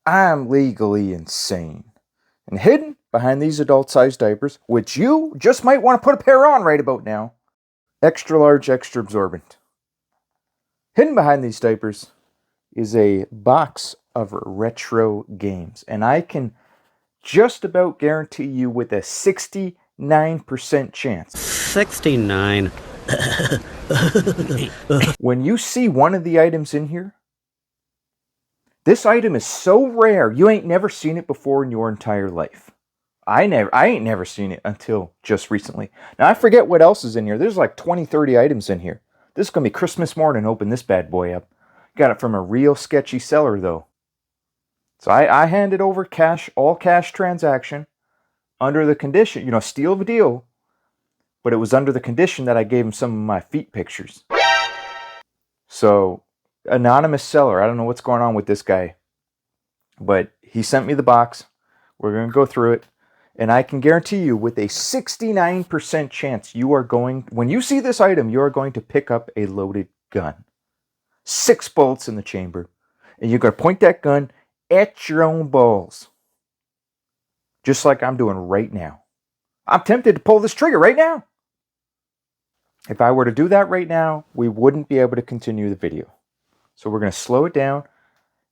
I'm legally insane. And hidden behind these adult-sized diapers, which you just might want to put a pair on right about now, extra large, extra absorbent. Hidden behind these diapers is a box of retro games. And I can just about guarantee you with a 69% chance. 69. When you see one of the items in here, this item is so rare, you ain't never seen it before in your entire life. I ain't never seen it until just recently. Now, I forget what else is in here. There's like 20, 30 items in here. This is going to be Christmas morning, open this bad boy up. Got it from a real sketchy seller, though. So I handed over cash, all cash transaction, under the condition, steal the deal, but it was under the condition that I gave him some of my feet pictures. So, anonymous seller, I don't know what's going on with this guy, but he sent me the box. We're going to go through it. And I can guarantee you with a 69% chance when you see this item, you are going to pick up a loaded gun. 6 bullets in the chamber. And you're going to point that gun at your own balls. Just like I'm doing right now. I'm tempted to pull this trigger right now. If I were to do that right now, we wouldn't be able to continue the video. So we're going to slow it down.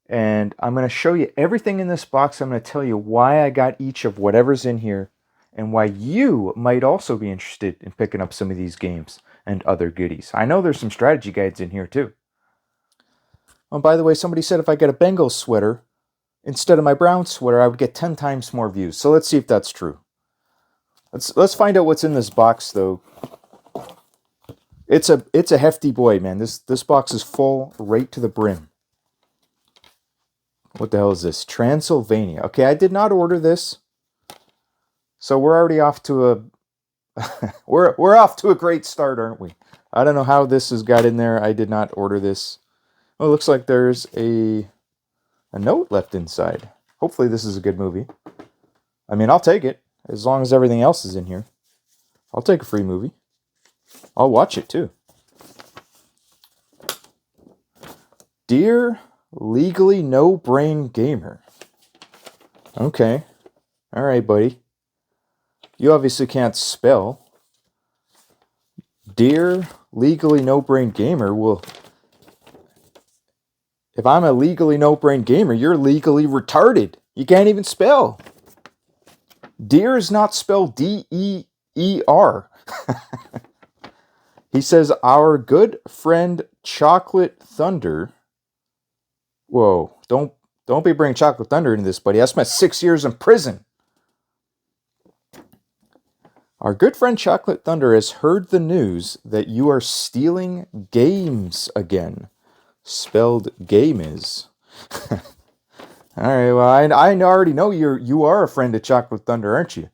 And I'm going to show you everything in this box. I'm going to tell you why I got each of whatever's in here and why you might also be interested in picking up some of these games and other goodies. I know there's some strategy guides in here too. Oh, by the way, somebody said if I get a Bengals sweater instead of my Brown sweater, I would get 10 times more views. So let's see if that's true. Let's find out what's in this box though. It's a hefty boy, man. This box is full right to the brim. What the hell is this? Transylvania. Okay, I did not order this. So we're already off to a we're off to a great start, aren't we? I don't know how this has got in there. I did not order this. Oh, it looks like there's a note left inside. Hopefully this is a good movie. I mean, I'll take it as long as everything else is in here. I'll take a free movie. I'll watch it too. Dear Legally No Brain Gamer. Okay. Alright, buddy. You obviously can't spell. Dear Legally No Brain Gamer, well, if I'm a legally no brain gamer, you're legally retarded. You can't even spell. Deer is not spelled D-E-E-R. He says, our good friend Chocolate Thunder. Whoa, don't be bringing Chocolate Thunder into this, buddy. I spent 6 years in prison. Our good friend Chocolate Thunder has heard the news that you are stealing games again. Spelled game is. Alright, well, I already know you are a friend of Chocolate Thunder, aren't you?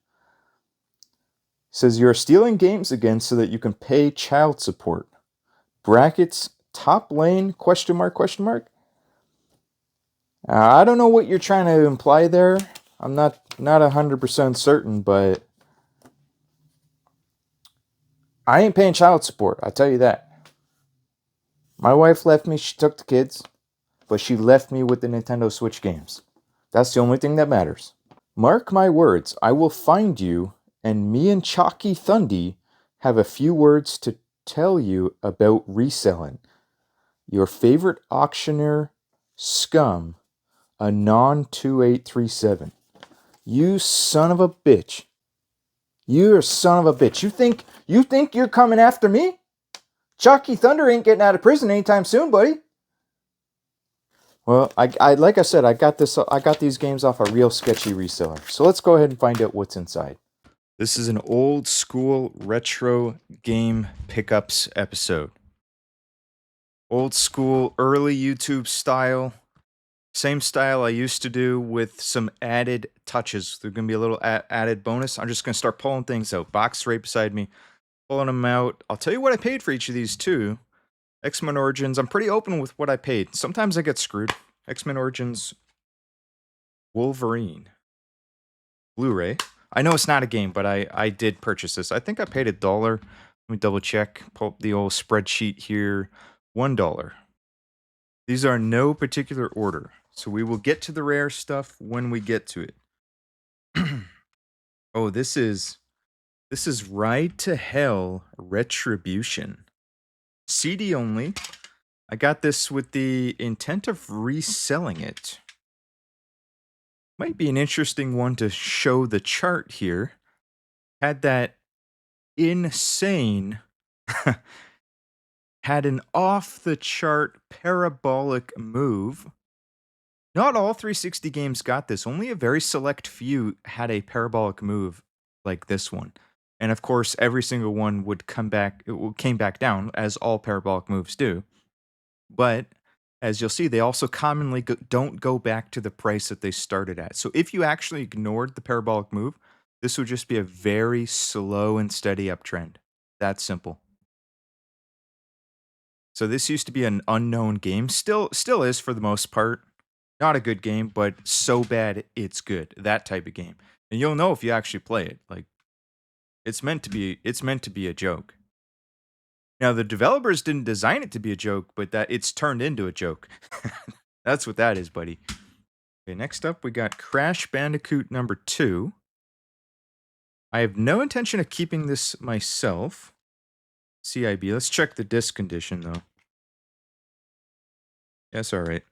Says you're stealing games again so that you can pay child support. Brackets, top lane, question mark, question mark. I don't know what you're trying to imply there. I'm not 100% certain, but I ain't paying child support, I tell you that. My wife left me, she took the kids, but she left me with the Nintendo Switch games. That's the only thing that matters. Mark my words, I will find you, and me and Chalky Thundy have a few words to tell you about reselling. Your favorite auctioneer, Scum, a non-2837. You son of a bitch. You're a son of a bitch. You think you're coming after me? Chalky Thunder ain't getting out of prison anytime soon, buddy. Well, I like I said, I got these games off a real sketchy reseller. So let's go ahead and find out what's inside. This is an old school retro game pickups episode. Old school, early YouTube style. Same style I used to do with some added touches. There's going to be a little added bonus. I'm just going to start pulling things out. Box right beside me. Pulling them out. I'll tell you what I paid for each of these too. X-Men Origins. I'm pretty open with what I paid. Sometimes I get screwed. X-Men Origins Wolverine Blu-ray. I know it's not a game, but I did purchase this. I think I paid $1. Let me double check. Pull up the old spreadsheet here. $1. These are in no particular order. So we will get to the rare stuff when we get to it. Oh, this is Ride to Hell Retribution. CD only. I got this with the intent of reselling it. Might be an interesting one to show the chart here. Had that insane, had an off-the-chart parabolic move. Not all 360 games got this. Only a very select few had a parabolic move like this one. And of course, every single one would come back, came back down, as all parabolic moves do. But as you'll see, they also commonly don't go back to the price that they started at. So if you actually ignored the parabolic move, this would just be a very slow and steady uptrend. That's simple. So this used to be an unknown game. Still is for the most part. Not a good game, but so bad it's good. That type of game. And you'll know if you actually play it. Like, it's meant to be a joke. Now the developers didn't design it to be a joke, but that it's turned into a joke. That's what that is, buddy. Okay, next up we got Crash Bandicoot number 2. I have no intention of keeping this myself. CIB. Let's check the disc condition though. Yes, all right.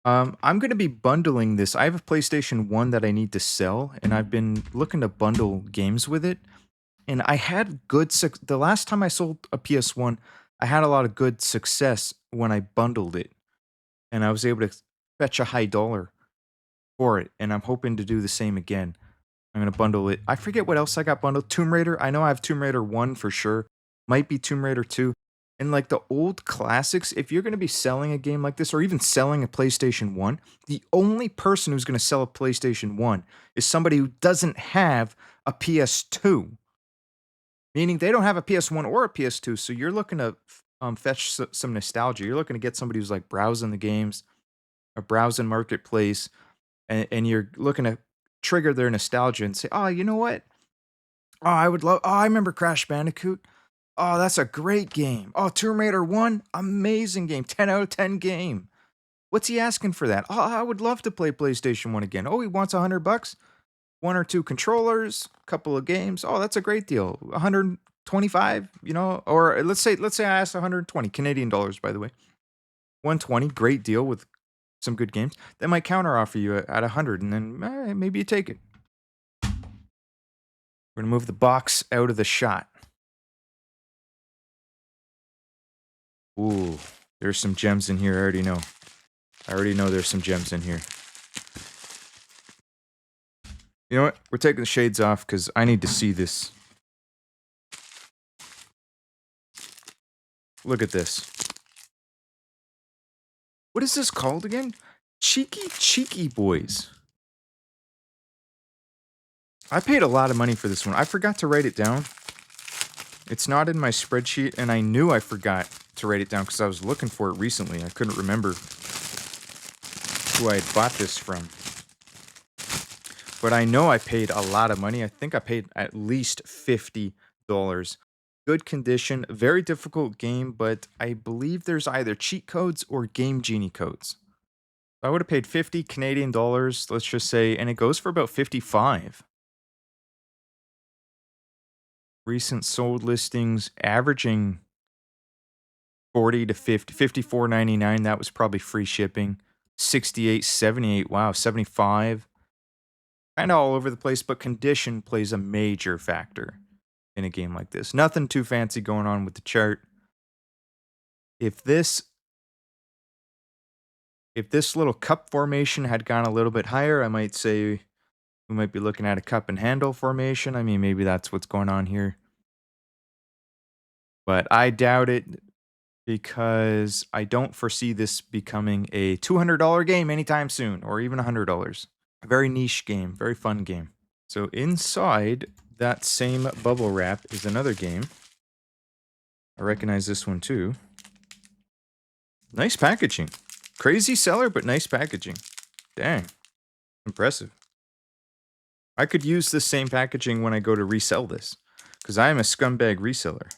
I'm going to be bundling this. I have a PlayStation 1 that I need to sell, and I've been looking to bundle games with it. And I had good the last time I sold a PS1, I had a lot of good success when I bundled it. And I was able to fetch a high dollar for it. And I'm hoping to do the same again. I'm going to bundle it. I forget what else I got bundled. Tomb Raider. I know I have Tomb Raider 1 for sure. Might be Tomb Raider 2. And like the old classics, if you're going to be selling a game like this or even selling a PlayStation 1, the only person who's going to sell a PlayStation 1 is somebody who doesn't have a PS2. Meaning they don't have a PS1 or a PS2, so you're looking to fetch some nostalgia. You're looking to get somebody who's like browsing the games, or browsing Marketplace, and you're looking to trigger their nostalgia and say, oh, you know what? Oh, I remember Crash Bandicoot. Oh, that's a great game. Oh, Tomb Raider 1, amazing game. 10 out of 10 game. What's he asking for that? Oh, I would love to play PlayStation 1 again. Oh, he wants $100? 1 or 2 controllers, couple of games. Oh, that's a great deal. 125, you know, or let's say I asked 120 Canadian dollars, by the way. 120, great deal with some good games. They might counter offer you at 100, and then maybe you take it. We're gonna move the box out of the shot. Ooh, there's some gems in here. I already know there's some gems in here. You know what? We're taking the shades off because I need to see this. Look at this. What is this called again? Cheeky Boys. I paid a lot of money for this one. I forgot to write it down. It's not in my spreadsheet, and I knew I forgot to write it down because I was looking for it recently. I couldn't remember who I had bought this from. But I know I paid a lot of money. I think I paid at least $50. Good condition, very difficult game, but I believe there's either cheat codes or Game Genie codes. I would have paid 50 Canadian dollars, let's just say, and it goes for about 55. Recent sold listings averaging 40 to 50, 54.99. That was probably free shipping. 68, 78, wow, 75. Kind of all over the place, but condition plays a major factor in a game like this. Nothing too fancy going on with the chart. If this little cup formation had gone a little bit higher, I might say we might be looking at a cup and handle formation. I mean, maybe that's what's going on here. But I doubt it because I don't foresee this becoming a $200 game anytime soon, or even $100. A very niche game, very fun game. So inside that same bubble wrap is another game. I recognize this one too. Nice packaging. Crazy seller, but nice packaging. Dang. Impressive. I could use this same packaging when I go to resell this, because I am a scumbag reseller.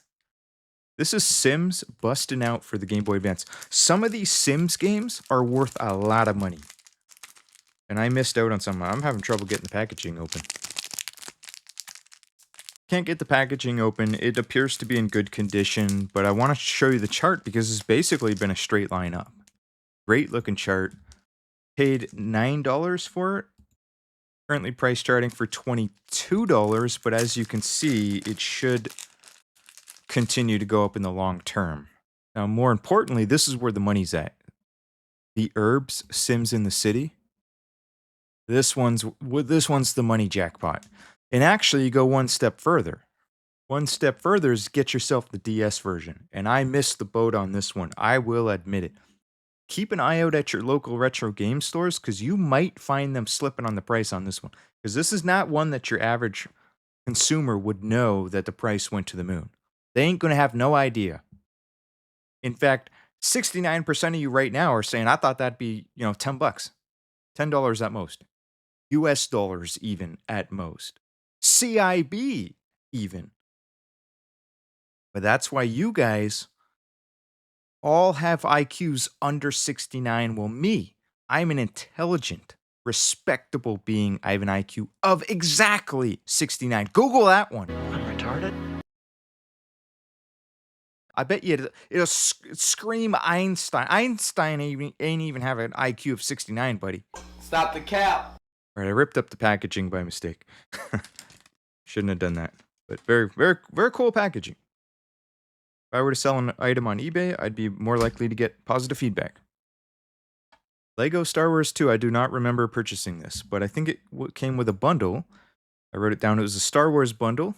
This is Sims busting out for the Game Boy Advance. Some of these Sims games are worth a lot of money. And I missed out on some. I'm having trouble getting the packaging open. Can't get the packaging open. It appears to be in good condition, but I want to show you the chart because it's basically been a straight line up. Great looking chart. Paid $9 for it. Currently price charting for $22, but as you can see, it should continue to go up in the long term. Now, more importantly, this is where the money's at. The Herbs Sims in the City. This one's the money jackpot. And actually, you go one step further. One step further is get yourself the DS version. And I missed the boat on this one. I will admit it. Keep an eye out at your local retro game stores because you might find them slipping on the price on this one. Because this is not one that your average consumer would know that the price went to the moon. They ain't going to have no idea. In fact, 69% of you right now are saying, I thought that'd be, $10. $10 at most. US dollars even at most. CIB even. But that's why you guys all have IQs under 69. Well, me, I'm an intelligent, respectable being. I have an IQ of exactly 69. Google that one. I'm retarded. I bet you it'll scream Einstein. Einstein ain't even have an IQ of 69, buddy. Stop the cap. All right, I ripped up the packaging by mistake. Shouldn't have done that. But very, very, very cool packaging. If I were to sell an item on eBay, I'd be more likely to get positive feedback. Lego Star Wars 2, I do not remember purchasing this, but I think it came with a bundle. I wrote it down. It was a Star Wars bundle,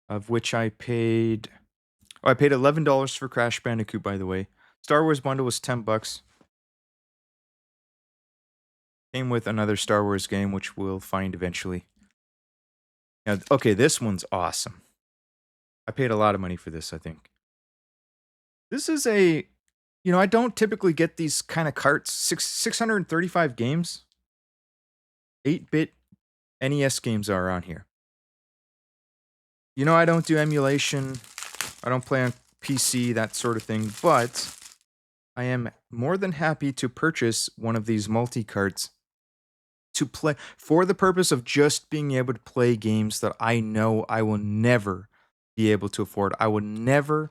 of which I paid... Oh, I paid $11 for Crash Bandicoot, by the way. Star Wars bundle was $10. Came with another Star Wars game, which we'll find eventually. Now, okay, this one's awesome. I paid a lot of money for this, I think. This is a... I don't typically get these kind of carts. 635 games. 8-bit NES games are on here. I don't do emulation. I don't play on PC, that sort of thing. But I am more than happy to purchase one of these multi-carts to play for the purpose of just being able to play games that I know I will never be able to afford. I would never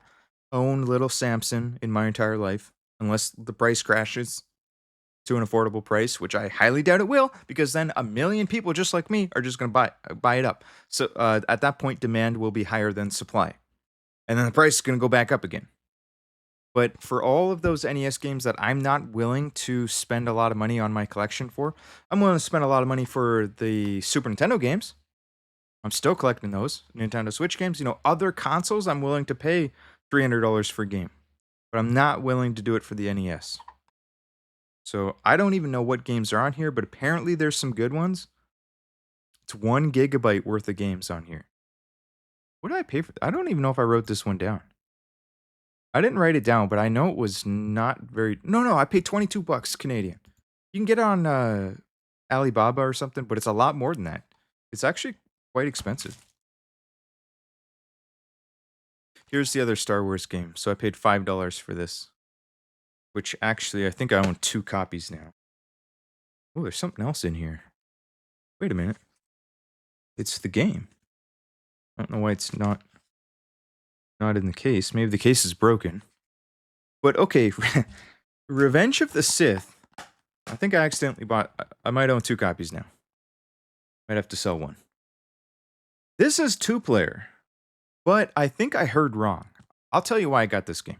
own Little Samson in my entire life unless the price crashes to an affordable price, which I highly doubt it will, because then a million people just like me are just going to buy it up. So at that point, demand will be higher than supply. And then the price is going to go back up again. But for all of those NES games that I'm not willing to spend a lot of money on my collection for, I'm willing to spend a lot of money for the Super Nintendo games. I'm still collecting those. Nintendo Switch games. Other consoles, I'm willing to pay $300 for a game. But I'm not willing to do it for the NES. So I don't even know what games are on here, but apparently there's some good ones. It's 1 gigabyte worth of games on here. What did I pay for? I don't even know if I wrote this one down. I didn't write it down, but I know it was not very... No, I paid $22 Canadian. You can get it on Alibaba or something, but it's a lot more than that. It's actually quite expensive. Here's the other Star Wars game. So I paid $5 for this. Which actually, I think I own 2 copies now. Oh, there's something else in here. Wait a minute. It's the game. I don't know why it's not in the case. Maybe the case is broken. But okay, Revenge of the Sith. I think I accidentally bought... I might own 2 copies now. Might have to sell one. This is 2-player. But I think I heard wrong. I'll tell you why I got this game.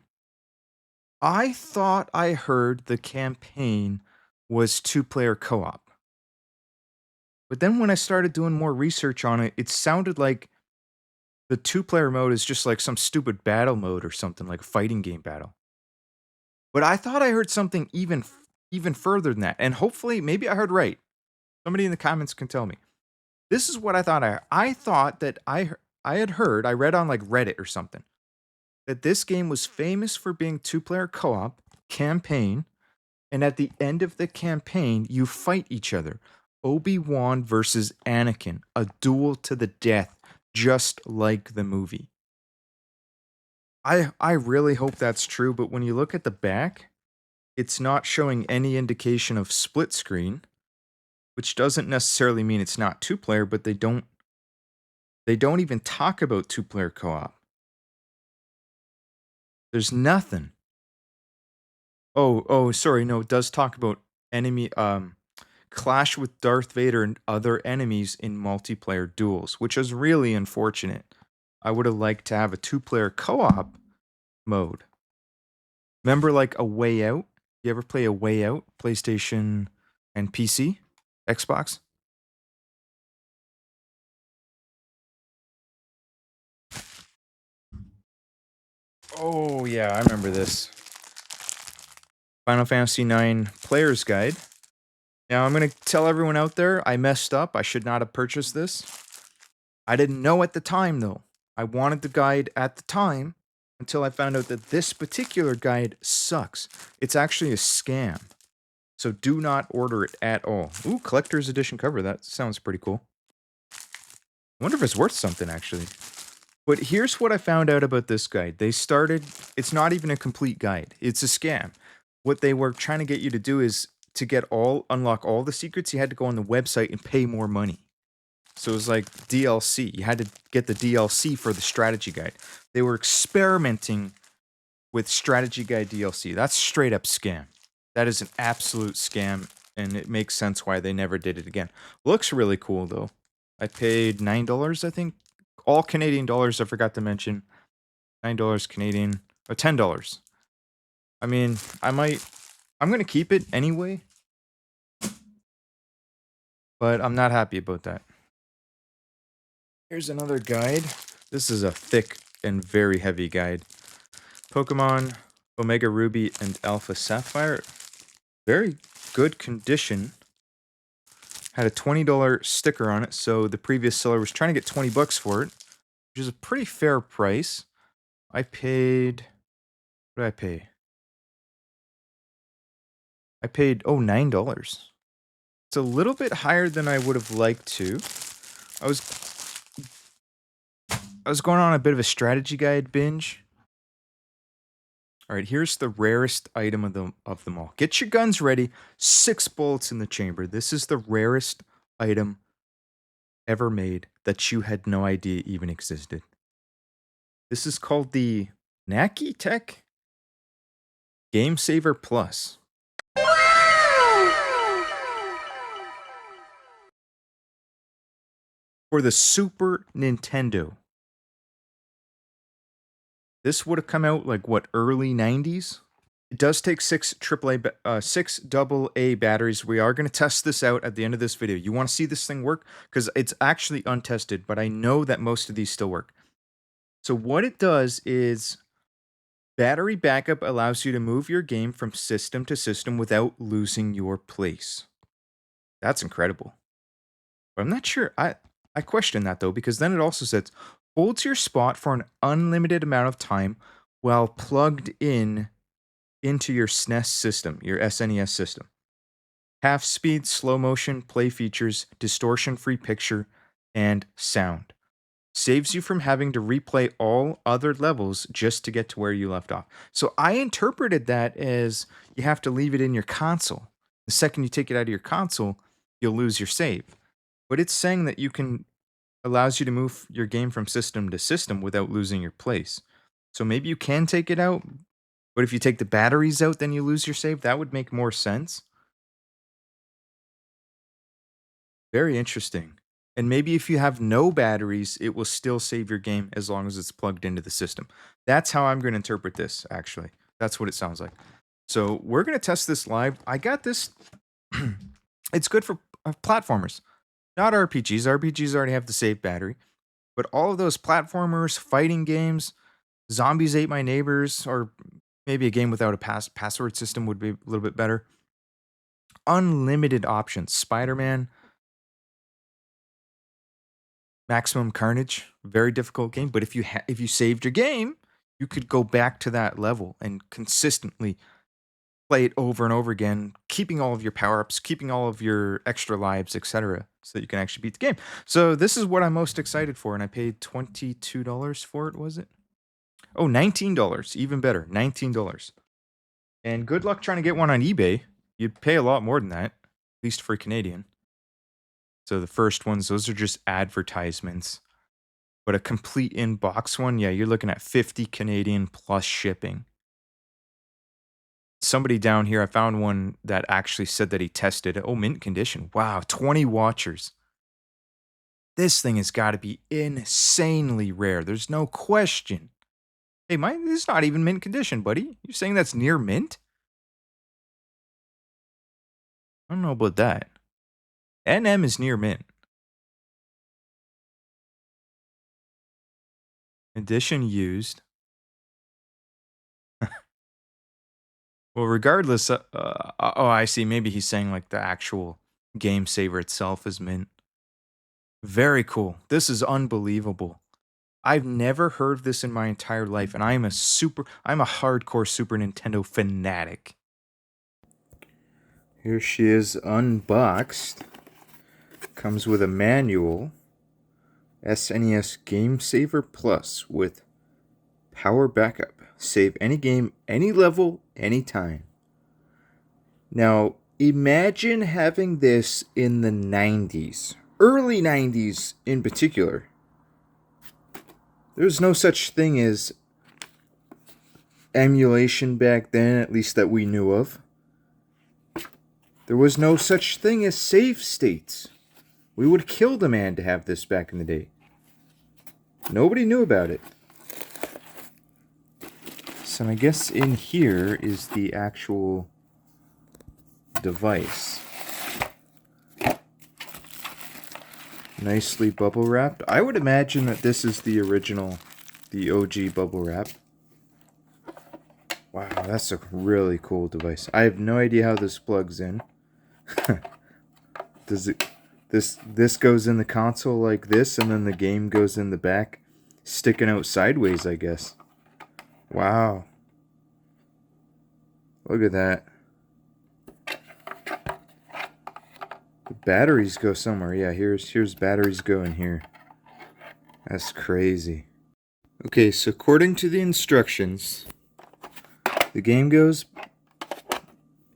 I thought I heard the campaign was 2-player co-op. But then when I started doing more research on it, it sounded like the 2-player mode is just like some stupid battle mode or something, like a fighting game battle. But I thought I heard something even further than that. And hopefully, maybe I heard right. Somebody in the comments can tell me. This is what I thought. I thought that I had heard, I read on like Reddit or something, that this game was famous for being 2-player co-op, campaign, and at the end of the campaign, you fight each other. Obi-Wan versus Anakin, a duel to the death, just like the movie. I really hope that's true, but when you look at the back, it's not showing any indication of split screen, which doesn't necessarily mean it's not two-player, but they don't even talk about two-player co-op. There's nothing. Oh, sorry, no, it does talk about enemy clash with Darth Vader and other enemies in multiplayer duels, which is really unfortunate. I would have liked to have a two-player co-op mode. Remember like A Way Out? You ever play A Way Out? PlayStation and PC? Xbox? Oh yeah, I remember this. Final Fantasy IX Player's Guide. Now I'm gonna tell everyone out there, I messed up. I should not have purchased this. I didn't know at the time though. I wanted the guide at the time until I found out that this particular guide sucks. It's actually a scam. So do not order it at all. Ooh, collector's edition cover. That sounds pretty cool. I wonder if it's worth something actually. But here's what I found out about this guide. It's not even a complete guide. It's a scam. What they were trying to get you to do is to unlock all the secrets, you had to go on the website and pay more money. So it was like DLC. You had to get the DLC for the strategy guide. They were experimenting with strategy guide DLC. That's straight up scam. That is an absolute scam, and it makes sense why they never did it again. Looks really cool though. I paid $9, I think. All Canadian dollars, I forgot to mention. $9 Canadian. Or $10. I mean, I'm gonna keep it anyway. But I'm not happy about that. Here's another guide. This is a thick and very heavy guide. Pokemon Omega Ruby and Alpha Sapphire. Very good condition. Had a $20 sticker on it, so the previous seller was trying to get 20 bucks for it, which is a pretty fair price. I paid... What did I pay? I paid, $9. It's a little bit higher than I would have liked to. I was going on a bit of a strategy guide binge. All right, here's the rarest item of them all. Get your guns ready. 6 bullets in the chamber. This is the rarest item ever made that you had no idea even existed. This is called the Naki Tech Game Saver Plus. For the Super Nintendo. This would have come out like what, early 90s? It does take 6 AA batteries. We are going to test this out at the end of this video. You want to see this thing work? Because it's actually untested, but I know that most of these still work. So what it does is battery backup allows you to move your game from system to system without losing your place. That's incredible. But I'm not sure. I question that though, because then it also says holds your spot for an unlimited amount of time while plugged into your SNES system, your SNES system. Half speed, slow motion, play features, distortion free picture, and sound. Saves you from having to replay all other levels just to get to where you left off. So I interpreted that as you have to leave it in your console. The second you take it out of your console, you'll lose your save. But it's saying that allows you to move your game from system to system without losing your place. So maybe you can take it out, but if you take the batteries out, then you lose your save. That would make more sense. Very interesting. And maybe if you have no batteries, it will still save your game as long as it's plugged into the system. That's how I'm going to interpret this, actually. That's what it sounds like. So we're going to test this live. I got this. It's good for platformers, not RPGs. RPGs already have the save battery. But all of those platformers, fighting games, Zombies Ate My Neighbors, or maybe a game without a password system would be a little bit better. Unlimited options. Spider-Man, Maximum Carnage, very difficult game. But if you saved your game, you could go back to that level and consistently play it over and over again, keeping all of your power-ups, keeping all of your extra lives, etc., so that you can actually beat the game. So this is what I'm most excited for, and I paid $22 for it, was it? Oh, $19. Even better. $19. And good luck trying to get one on eBay. You'd pay a lot more than that, at least for Canadian. So the first ones, those are just advertisements. But a complete in-box one, yeah, you're looking at 50 Canadian plus shipping. Somebody down here, I found one that actually said that he tested it. Oh, mint condition. Wow, 20 watchers. This thing has got to be insanely rare. There's no question. Hey, mine this is not even mint condition, buddy. You're saying that's near mint? I don't know about that. NM is near mint. Edition used. Well, regardless, oh, I see. Maybe he's saying like the actual game saver itself is mint. Very cool. This is unbelievable. I've never heard of this in my entire life, and I'm a hardcore Super Nintendo fanatic. Here she is unboxed. Comes with a manual. SNES Game Saver Plus with power backup. Save any game, any level, anytime. Now, imagine having this in the 90s. Early 90s in particular. There was no such thing as emulation back then, at least that we knew of. There was no such thing as save states. We would have killed a man to have this back in the day. Nobody knew about it. So I guess in here is the actual device. Nicely bubble wrapped. I would imagine that this is the original, the OG bubble wrap. Wow, that's a really cool device. I have no idea how this plugs in. Does it? This goes in the console like this, and then the game goes in the back, sticking out sideways, I guess. Wow. Look at that. The batteries go somewhere. Yeah, here's batteries going here. That's crazy. Okay, so according to the instructions, the game goes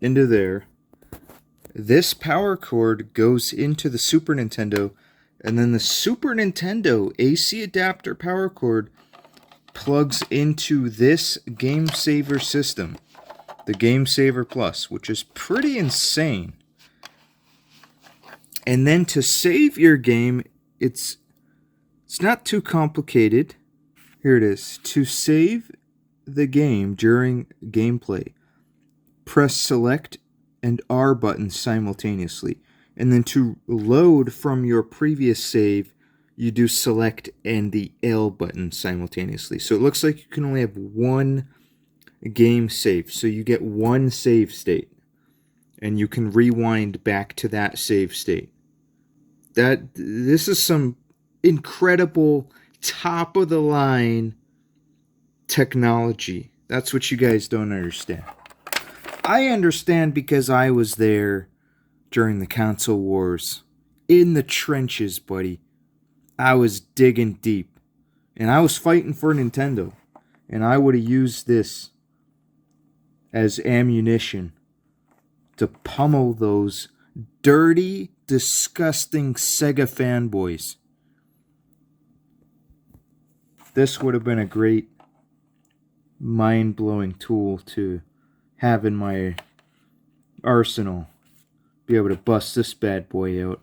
into there. This power cord goes into the Super Nintendo, and then the Super Nintendo AC adapter power cord plugs into this Game Saver system, the Game Saver Plus, which is pretty insane. And then to save your game, it's not too complicated. Here it is. To save the game during gameplay, press select and R buttons simultaneously. And then to load from your previous save, you do select and the L button simultaneously. So it looks like you can only have one game save. So you get one save state. And you can rewind back to that save state. This is some incredible top of the line technology. That's what you guys don't understand. I understand because I was there during the console wars. In the trenches, buddy. I was digging deep. And I was fighting for Nintendo. And I would have used this as ammunition to pummel those dirty, disgusting Sega fanboys. This would have been a great, mind-blowing tool to have in my arsenal. Be able to bust this bad boy out.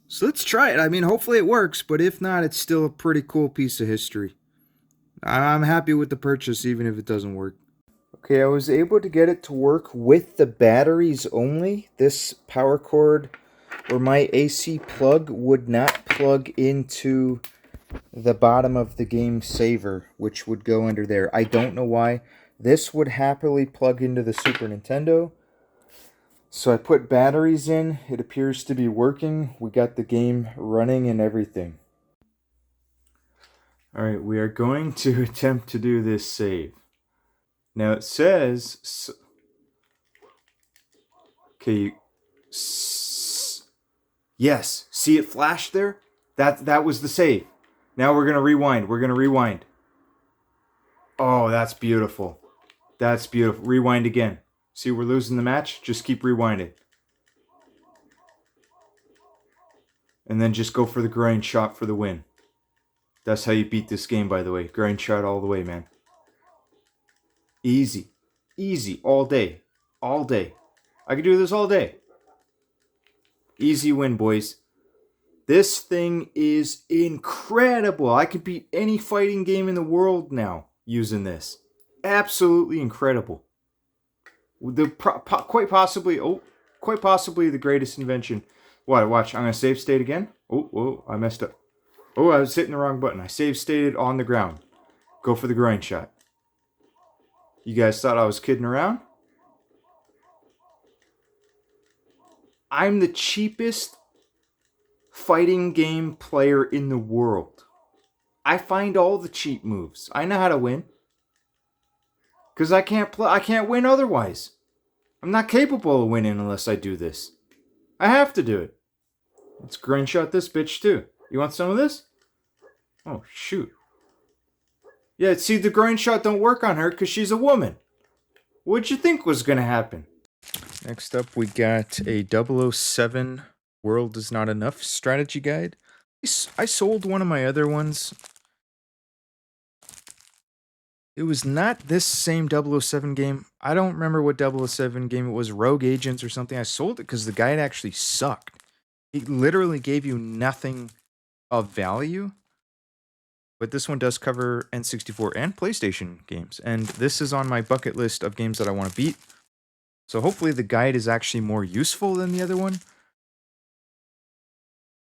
So let's try it. I mean, hopefully it works, but if not, it's still a pretty cool piece of history. I'm happy with the purchase, even if it doesn't work. Okay, I was able to get it to work with the batteries only. This power cord or my AC plug would not plug into the bottom of the Game Saver, which would go under there. I don't know why. This would happily plug into the Super Nintendo. So I put batteries in. It appears to be working. We got the game running and everything. Alright, we are going to attempt to do this save. Now it says... Okay, yes, see it flash there? That was the save. Now we're going to rewind. Oh, that's beautiful. That's beautiful. Rewind again. See, we're losing the match. Just keep rewinding. And then just go for the grind shot for the win. That's how you beat this game, by the way. Grind shot all the way, man. Easy. Easy. All day. All day. I could do this all day. Easy win, boys. This thing is incredible. I could beat any fighting game in the world now using this. Absolutely incredible. Quite possibly the greatest invention. What? Watch. I'm gonna save state again. Oh, I messed up. Oh, I was hitting the wrong button. I save stated on the ground. Go for the grind shot. You guys thought I was kidding around? I'm the cheapest fighting game player in the world. I find all the cheap moves. I know how to win. Cause I can't win otherwise. I'm not capable of winning unless I do this. I have to do it. Let's grind shot this bitch too. You want some of this? Oh shoot. Yeah, see, the grind shot don't work on her because she's a woman. What'd you think was gonna happen? Next up, we got a 007 World is Not Enough strategy guide. I sold one of my other ones. It was not this same 007 game. I don't remember what 007 game it was. Rogue Agents or something. I sold it because the guide actually sucked. It literally gave you nothing of value. But this one does cover N64 and PlayStation games. And this is on my bucket list of games that I want to beat. So hopefully the guide is actually more useful than the other one.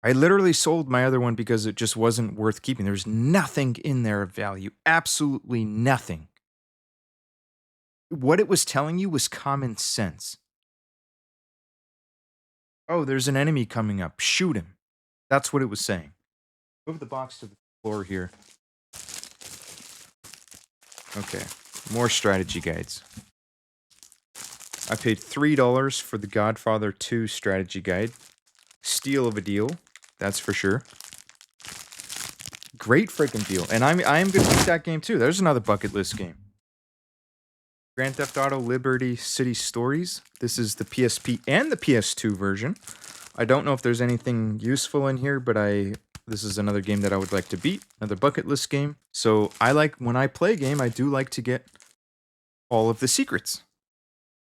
I literally sold my other one because it just wasn't worth keeping. There's nothing in there of value. Absolutely nothing. What it was telling you was common sense. Oh, there's an enemy coming up. Shoot him. That's what it was saying. Move the box to the floor here. Okay. More strategy guides. I paid $3 for the Godfather 2 strategy guide. Steal of a deal. That's for sure. Great freaking deal. And I am going to beat that game too. There's another bucket list game. Grand Theft Auto Liberty City Stories. This is the PSP and the PS2 version. I don't know if there's anything useful in here, but this is another game that I would like to beat. Another bucket list game. So when I play a game, I do like to get all of the secrets.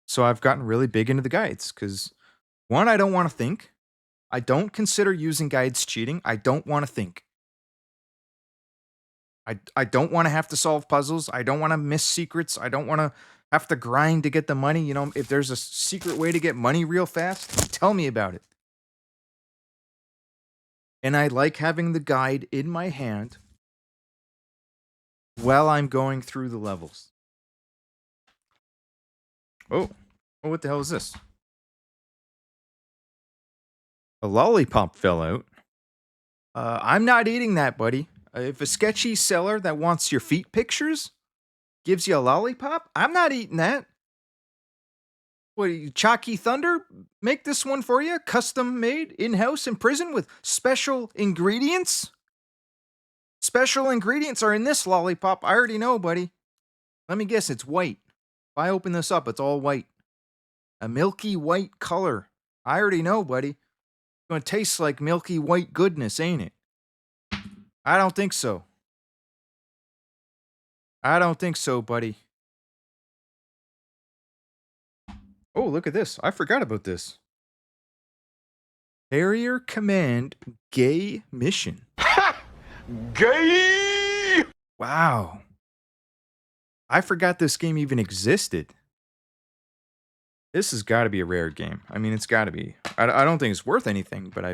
So I've gotten really big into the guides because, one, I don't want to think. I don't consider using guides cheating. I don't want to think. I don't want to have to solve puzzles. I don't want to miss secrets. I don't want to have to grind to get the money. You know, if there's a secret way to get money real fast, tell me about it. And I like having the guide in my hand while I'm going through the levels. Oh, what the hell is this? A lollipop fell out. I'm not eating that, buddy. If a sketchy seller that wants your feet pictures gives you a lollipop, I'm not eating that. What, Chalky Thunder? Make this one for you, custom made, in-house in prison with special ingredients? Special ingredients are in this lollipop. I already know, buddy. Let me guess, it's white. If I open this up, it's all white. A milky white color. I already know, buddy. It's gonna taste like milky white goodness, ain't it? I don't think so. I don't think so, buddy. Oh, look at this. I forgot about this. Carrier Command Gay Mission. Gay! Wow. I forgot this game even existed. This has got to be a rare game. I mean, it's got to be. I don't think it's worth anything, but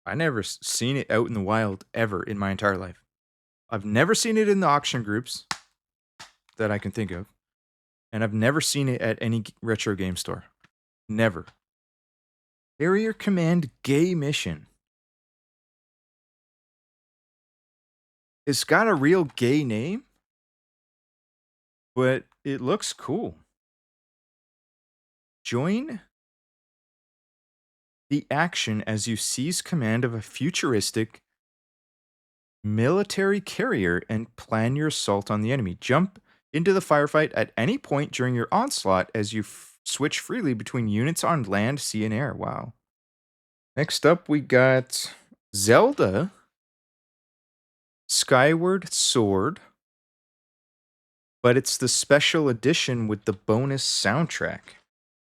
I never seen it out in the wild ever in my entire life. I've never seen it in the auction groups that I can think of. And I've never seen it at any retro game store. Never. Carrier Command Gay Mission. It's got a real gay name, but it looks cool. Join the action as you seize command of a futuristic Military carrier and plan your assault on the enemy. Jump into the firefight at any point during your onslaught as you switch freely between units on land, sea, and air. Wow. Next up, we got Zelda Skyward Sword, but it's the special edition with the bonus soundtrack.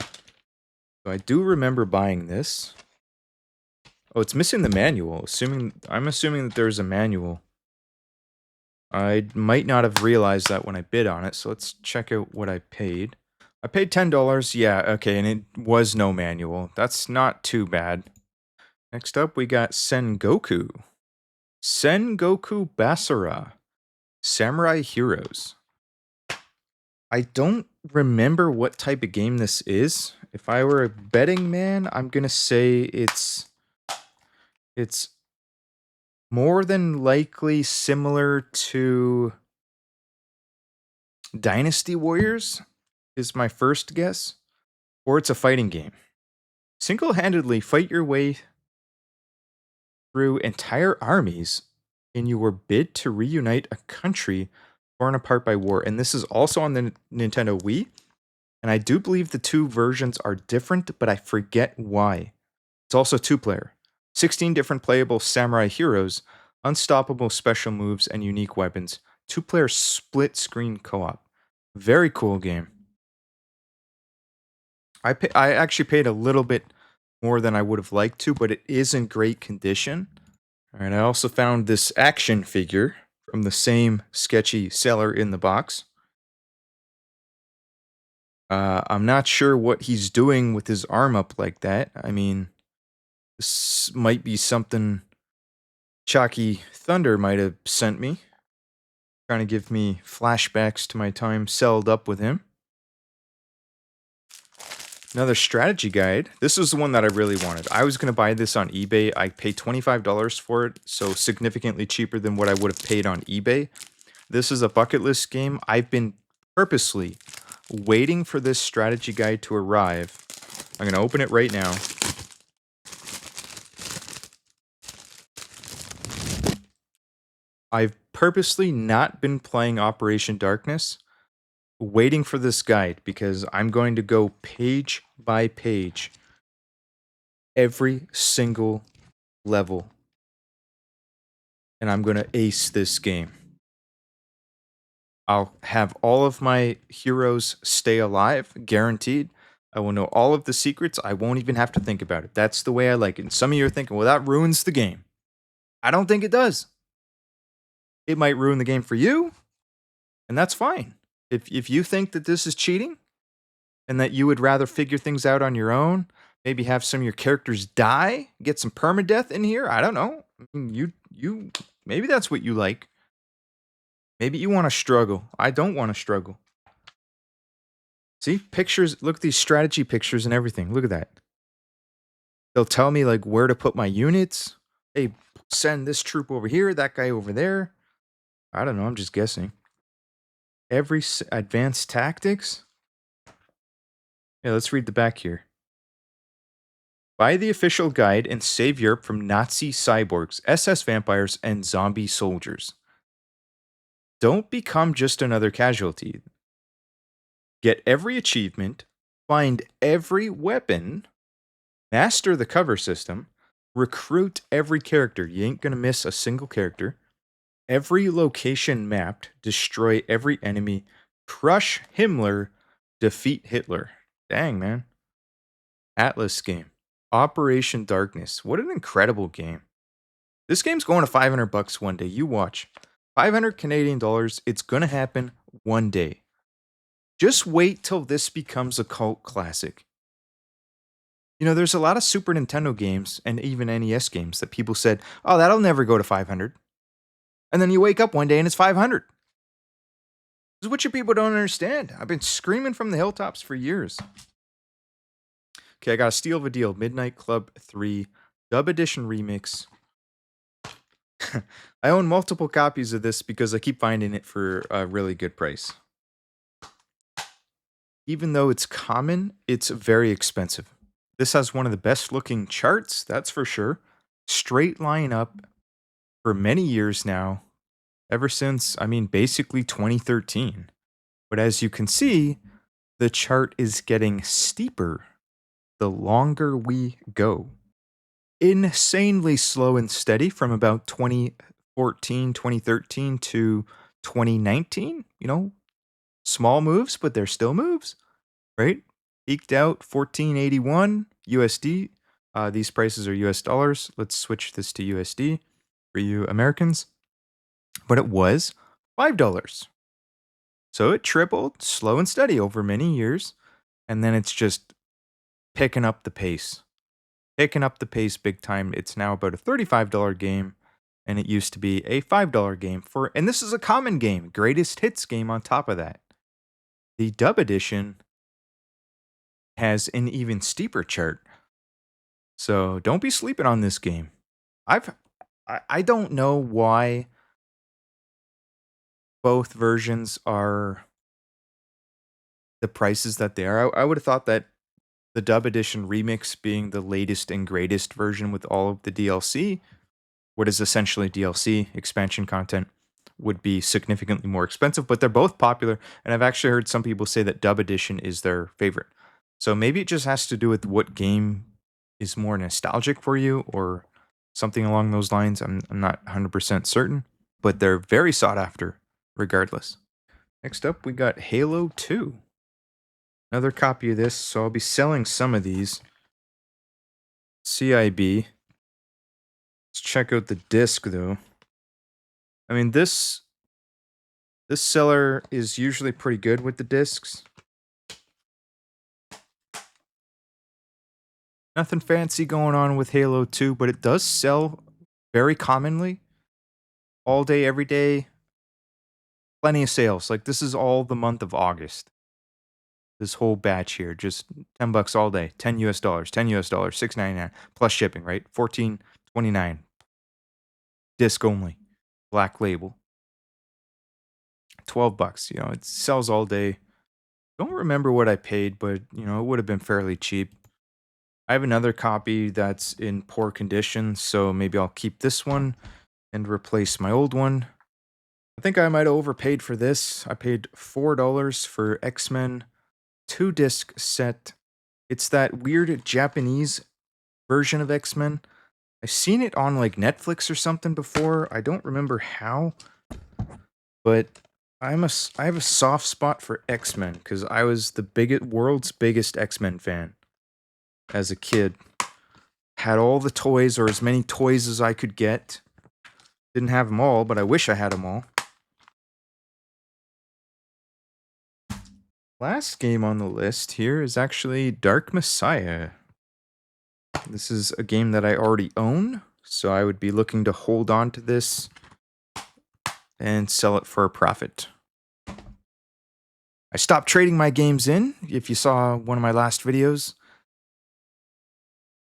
So I do remember buying this. Oh, it's missing the manual. I'm assuming that there's a manual. I might not have realized that when I bid on it, so let's check out what I paid. I paid $10. Yeah, okay, and it was no manual. That's not too bad. Next up, we got Sengoku. Sengoku Basara. Samurai Heroes. I don't remember what type of game this is. If I were a betting man, I'm gonna say it's more than likely similar to Dynasty Warriors, is my first guess. Or it's a fighting game. Single-handedly fight your way through entire armies in your bid to reunite a country torn apart by war. And this is also on the Nintendo Wii. And I do believe the two versions are different, but I forget why. It's also two-player. 16 different playable samurai heroes, unstoppable special moves, and unique weapons. Two-player split-screen co-op. Very cool game. I actually paid a little bit more than I would have liked to, but it is in great condition. All right, I also found this action figure from the same sketchy seller in the box. I'm not sure what he's doing with his arm up like that. I mean, this might be something Chalky Thunder might have sent me, trying to give me flashbacks to my time celled up with him. Another strategy guide. This is the one that I really wanted. I was going to buy this on eBay. I paid $25 for it, so significantly cheaper than what I would have paid on eBay. This is a bucket list game. I've been purposely waiting for this strategy guide to arrive. I'm going to open it right now. I've purposely not been playing Operation Darkness, waiting for this guide, because I'm going to go page by page, every single level, and I'm going to ace this game. I'll have all of my heroes stay alive, guaranteed. I will know all of the secrets. I won't even have to think about it. That's the way I like it. And some of you are thinking, well, that ruins the game. I don't think it does. It might ruin the game for you, and that's fine. If you think that this is cheating, and that you would rather figure things out on your own, maybe have some of your characters die, get some permadeath in here, I don't know. I mean, you maybe that's what you like. Maybe you want to struggle. I don't want to struggle. See, pictures, look at these strategy pictures and everything. Look at that. They'll tell me like where to put my units. Hey, send this troop over here, that guy over there. I don't know, I'm just guessing. Every advanced tactics. Yeah, let's read the back here. Buy the official guide and save Europe from Nazi cyborgs, SS vampires, and zombie soldiers. Don't become just another casualty. Get every achievement, find every weapon, master the cover system, recruit every character. You ain't gonna miss a single character. Every location mapped, destroy every enemy, crush Himmler, defeat Hitler. Dang, man. Atlas game. Operation Darkness. What an incredible game. This game's going to $500 one day. You watch. 500 Canadian dollars. It's going to happen one day. Just wait till this becomes a cult classic. You know, there's a lot of Super Nintendo games and even NES games that people said, oh, that'll never go to 500. And then you wake up one day and it's 500. This is what you people don't understand. I've been screaming from the hilltops for years. Okay, I got a steal of a deal. Midnight Club 3 Dub Edition Remix. I own multiple copies of this because I keep finding it for a really good price. Even though it's common, it's very expensive. This has one of the best looking charts, that's for sure. Straight line up. for many years now, ever since, basically 2013. But as you can see, the chart is getting steeper the longer we go. Insanely slow and steady from about 2014, 2013 to 2019. Small moves, but they're still moves, right? Eked out 1481 USD. These prices are US dollars. Let's switch this to USD for you Americans. But it was $5. So it tripled slow and steady over many years. And then it's just picking up the pace. Picking up the pace big time. It's now about a $35 game. And it used to be a $5 game and this is a common game, greatest hits game on top of that. The dub edition has an even steeper chart. So don't be sleeping on this game. I don't know why both versions are the prices that they are. I would have thought that the dub edition remix being the latest and greatest version with all of the DLC, what is essentially DLC expansion content, would be significantly more expensive, but they're both popular. And I've actually heard some people say that dub edition is their favorite. So maybe it just has to do with what game is more nostalgic for you or something along those lines. I'm not 100% certain, but they're very sought after regardless. Next up, we got Halo 2. Another copy of this, so I'll be selling some of these. CIB. Let's check out the disc though. This seller is usually pretty good with the discs. Nothing fancy going on with Halo 2, but it does sell very commonly. All day, every day. Plenty of sales. Like this is all the month of August. This whole batch here, just $10 all day, $10 US, $10 US, $6.99 plus shipping, right? $14.29. Disc only, black label. $12. It sells all day. Don't remember what I paid, but it would have been fairly cheap. I have another copy that's in poor condition, so maybe I'll keep this one and replace my old one. I think I might have overpaid for this. I paid $4 for X-Men 2-disc set. It's that weird Japanese version of X-Men. I've seen it on like Netflix or something before. I don't remember how, but I have a soft spot for X-Men because I was the world's biggest X-Men fan as a kid. Had all the toys, or as many toys as I could get. Didn't have them all, but I wish I had them all. Last game on the list here is actually Dark Messiah. This is a game that I already own, so I would be looking to hold on to this and sell it for a profit. I stopped trading my games in. If you saw one of my last videos,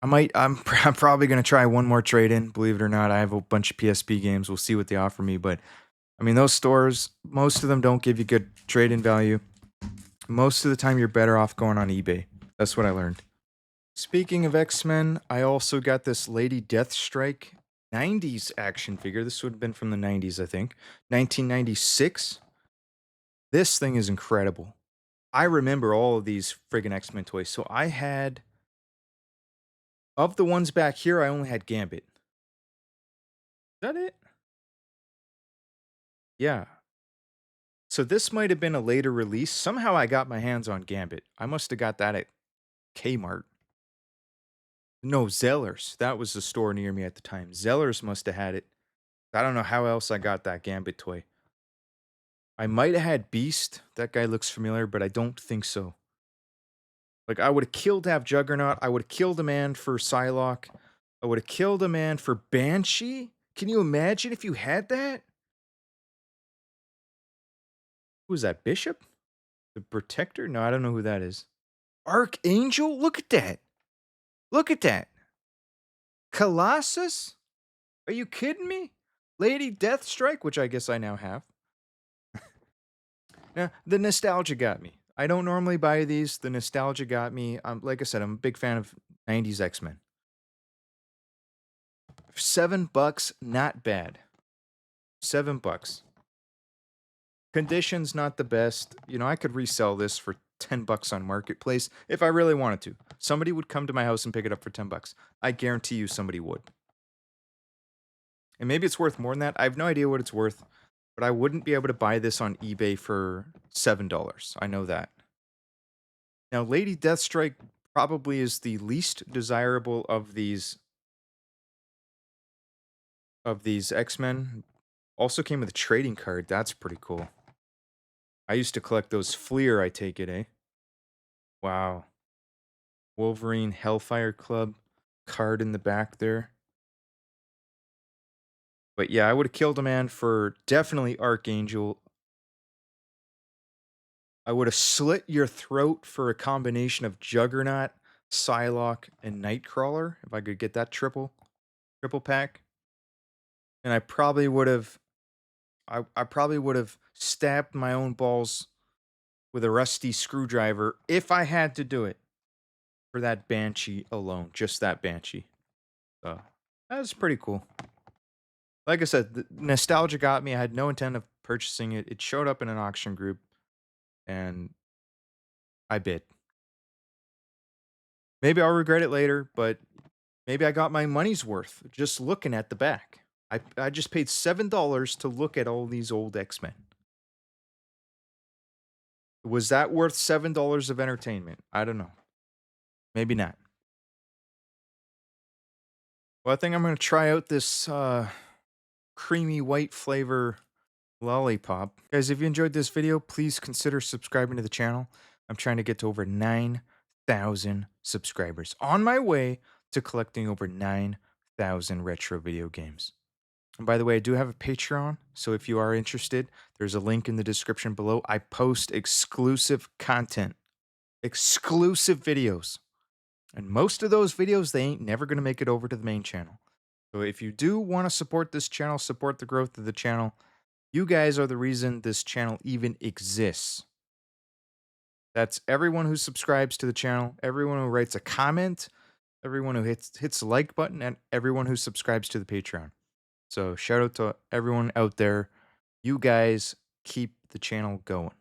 I'm probably going to try one more trade in. Believe it or not, I have a bunch of PSP games. We'll see what they offer me, but those stores, most of them don't give you good trade in value. Most of the time, you're better off going on eBay. That's what I learned. Speaking of X-Men, I also got this Lady Deathstrike 90s action figure. This would have been from the 90s, I think. 1996. This thing is incredible. I remember all of these friggin' X-Men toys. So I had, of the ones back here, I only had Gambit. Is that it? Yeah. So this might have been a later release. Somehow I got my hands on Gambit. I must have got that at Kmart. No, Zellers. That was the store near me at the time. Zellers must have had it. I don't know how else I got that Gambit toy. I might have had Beast. That guy looks familiar, but I don't think so. Like, I would have killed to have Juggernaut. I would have killed a man for Psylocke. I would have killed a man for Banshee. Can you imagine if you had that? Who is that, Bishop? The Protector? No, I don't know who that is. Archangel? Look at that. Look at that. Colossus? Are you kidding me? Lady Deathstrike, which I guess I now have. Now, the nostalgia got me. I don't normally buy these. The nostalgia got me. Like I said, I'm a big fan of 90s X-Men. $7, not bad. $7. Conditions not the best. You know, I could resell this for $10 on Marketplace if I really wanted to. Somebody would come to my house and pick it up for $10. I guarantee you somebody would. And maybe it's worth more than that. I have no idea what it's worth, but I wouldn't be able to buy this on eBay for $7. I know that. Now, Lady Deathstrike probably is the least desirable of these X-Men. Also came with a trading card. That's pretty cool. I used to collect those Fleer, I take it, eh? Wow. Wolverine Hellfire Club card in the back there. But yeah, I would have killed a man for definitely Archangel. I would have slit your throat for a combination of Juggernaut, Psylocke, and Nightcrawler if I could get that triple pack. And I probably would have stabbed my own balls with a rusty screwdriver if I had to do it for that Banshee alone, just that Banshee. So that was pretty cool. Like I said, the nostalgia got me. I had no intent of purchasing it. It showed up in an auction group, and I bid. Maybe I'll regret it later, but maybe I got my money's worth just looking at the back. I just paid $7 to look at all these old X-Men. Was that worth $7 of entertainment? I don't know. Maybe not. Well, I think I'm going to try out this creamy white flavor lollipop. Guys, if you enjoyed this video, please consider subscribing to the channel. I'm trying to get to over 9,000 subscribers. On my way to collecting over 9,000 retro video games. And by the way, I do have a Patreon, so if you are interested, there's a link in the description below. I post exclusive content, exclusive videos. And most of those videos, they ain't never going to make it over to the main channel. So if you do want to support this channel, support the growth of the channel, you guys are the reason this channel even exists. That's everyone who subscribes to the channel, everyone who writes a comment, everyone who hits the like button, and everyone who subscribes to the Patreon. So shout out to everyone out there. You guys keep the channel going.